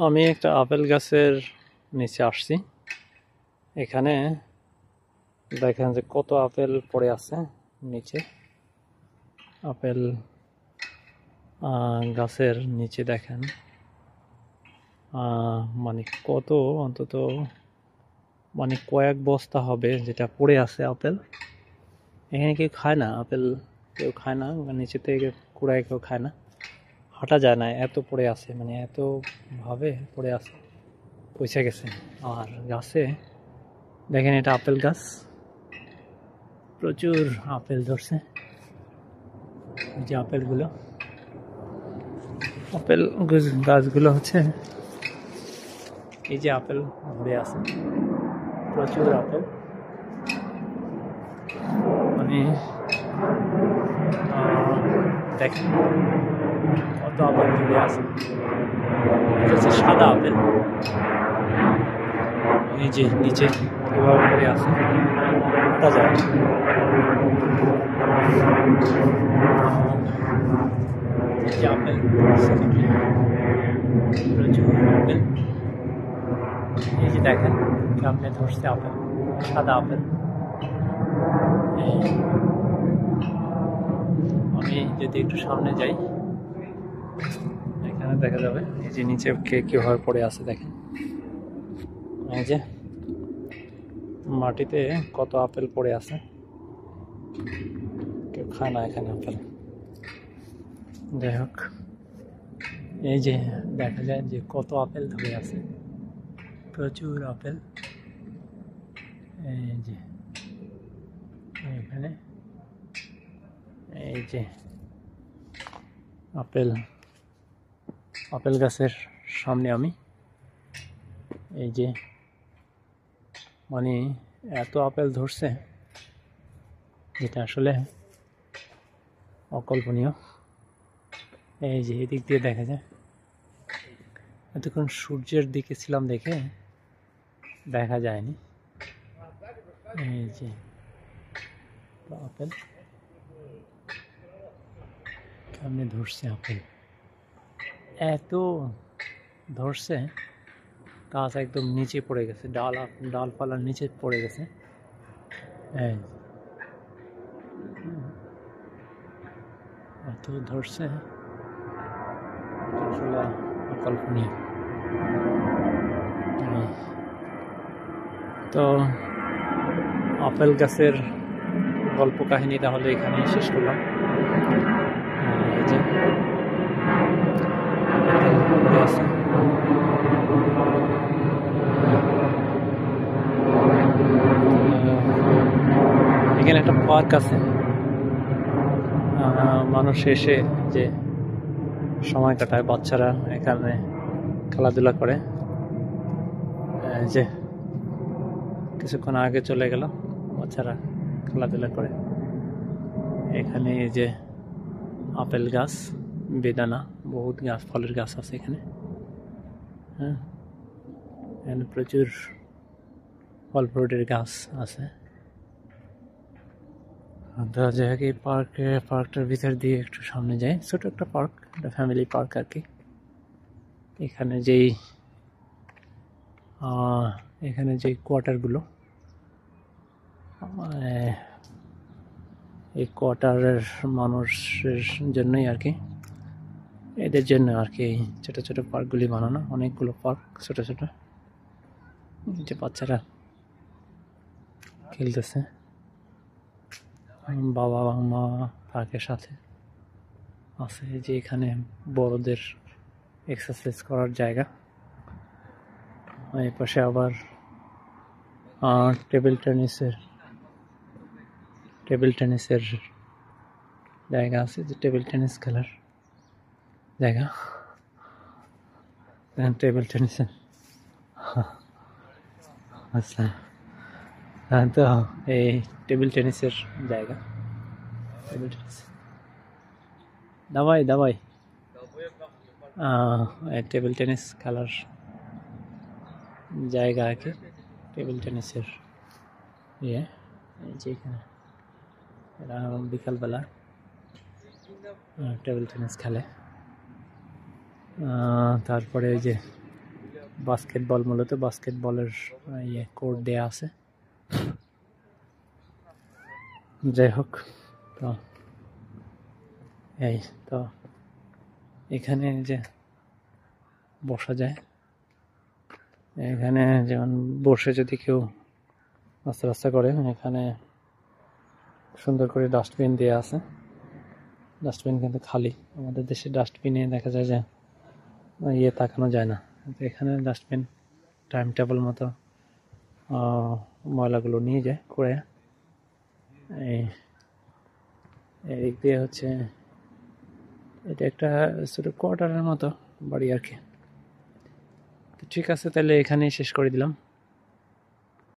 আমি একটা আপেল গাছের নিচে আসছি। এখানে দেখেন যে কত আপেল পড়ে আছে নিচে। আপেল গাছের নিচে দেখেন মানে কত, অন্তত মানে কয়েক বস্তা হবে যেটা পড়ে আছে আপেল। এখানে কেউ খায় না আপেল, কেউ খায় না, নিচে থেকে কুড়ায় কেউ খায় না, হাঁটা যায় না, এত পড়ে আছে, মানে এত ভাবে পড়ে আছে, পচে গেছে। আর গাছে দেখেন, এটা আপেল গাছ, প্রচুর আপেল ধরছে। এই যে আপেলগুলো, আপেল গাছগুলো হচ্ছে, এই যে আপেল ধরে আছে, প্রচুর আপেল, মানে দেখেন কত আপেল ধরে আছে। এটা হচ্ছে সাদা আপেল। এই যে নিচে কিভাবে পড়ে আছে, হাঁটা যায়। এই যে আপেল, প্রচুর আপেল। এই যে দেখেন সামনে ধরছে আপেল, সাদা আপেল। আমি যদি একটু সামনে যাই, এখানে দেখা যাবে এই যে নিচে কিভাবে পড়ে আছে দেখেন। এই যে মাটিতে কত আপেল পড়ে আছে, কেউ খায় না এখানে আপেল। যাই হোক, এই যে দেখা যায় যে কত আপেল ধরে আছে, প্রচুর আপেল। এই যে এখানে এই যে আপেল, আপেল গাছের সামনে আমি, এই যে মানে এত আপেল ধরছে যেটা আসলে অকল্পনীয়। এই যে এদিক দিয়ে দেখা যায়, এতক্ষণ সূর্যের দিকে ছিলাম দেখে দেখা যায়নি। এই যে আপেল সামনে ধরছে, আপেল এত ধরছে, গাছ একদম নিচে পড়ে গেছে, ডালপালার নিচে পড়ে গেছে। এত ধরছে, আসলে অকল্পনীয়। তো আপেল গাছের গল্প কাহিনী তাহলে এখানেই শেষ করলাম। এখানে একটা পার্ক আছে, মানুষ এসে যে সময় কাটায়, বাচ্চারা এখানে খেলাধুলা করে। যে কিছুক্ষণ আগে চলে গেল, বাচ্চারা খেলাধুলা করে এখানে। এই যে আপেল গাছ, বেদানা, বহুত গাছ, ফলের গাছ আছে এখানে। হ্যাঁ, এখানে প্রচুর ফল ফ্রুটের গাছ আছে। এই পার্কটার ভিতর দিয়ে একটু সামনে যাই, ছোট একটা পার্ক, একটা ফ্যামিলি পার্ক আর কি। এখানে যেই কোয়ার্টারগুলো, এই কোয়ার্টারের মানুষের জন্যই আর কি, এদের জন্য আর কি ছোট ছোট পার্কগুলি বানানো, অনেকগুলো পার্ক ছোট ছোট, যে বাচ্চারা খেলতেছে, বাবা মা পার্কের সাথে আছে। যে এখানে বড়দের এক্সারসাইজ করার জায়গা, এই পাশে আবার টেবিল টেনিসের জায়গা আছে, যে টেবিল টেনিস খেলার জায়গা। টেবিল টেনিসের আচ্ছা, তো এই টেবিল টেনিসের জায়গা, টেবিল টেনিস দাবাই টেবিল টেনিস খেলার জায়গা আর কি, টেবিল টেনিসের ইয়ে। যে এখানে এরা বিকালবেলা টেবিল টেনিস খেলে। তারপরে এই যে বাস্কেটবল, মূলত বাস্কেটবলের কোর্ট দেয়া আছে। যাই হোক, তো এই তো এখানে যে বসা যায়, এখানে যেমন বসে যদি কেউ নাস্তা রাস্তা করে, এখানে সুন্দর করে ডাস্টবিন দেওয়া আছে। ডাস্টবিন কিন্তু খালি। আমাদের দেশে ডাস্টবিনে দেখা যায় যে তাকানো যায় না, কিন্তু এখানে ডাস্টবিন টাইম টেবিল মতো ময়লাগুলো নিয়ে যায় করে। এদিক দিয়ে হচ্ছে এটা একটা ছোটো কোয়ার্টারের মতো বাড়ি আর কি। তো ঠিক আছে, তাহলে এখানেই শেষ করে দিলাম।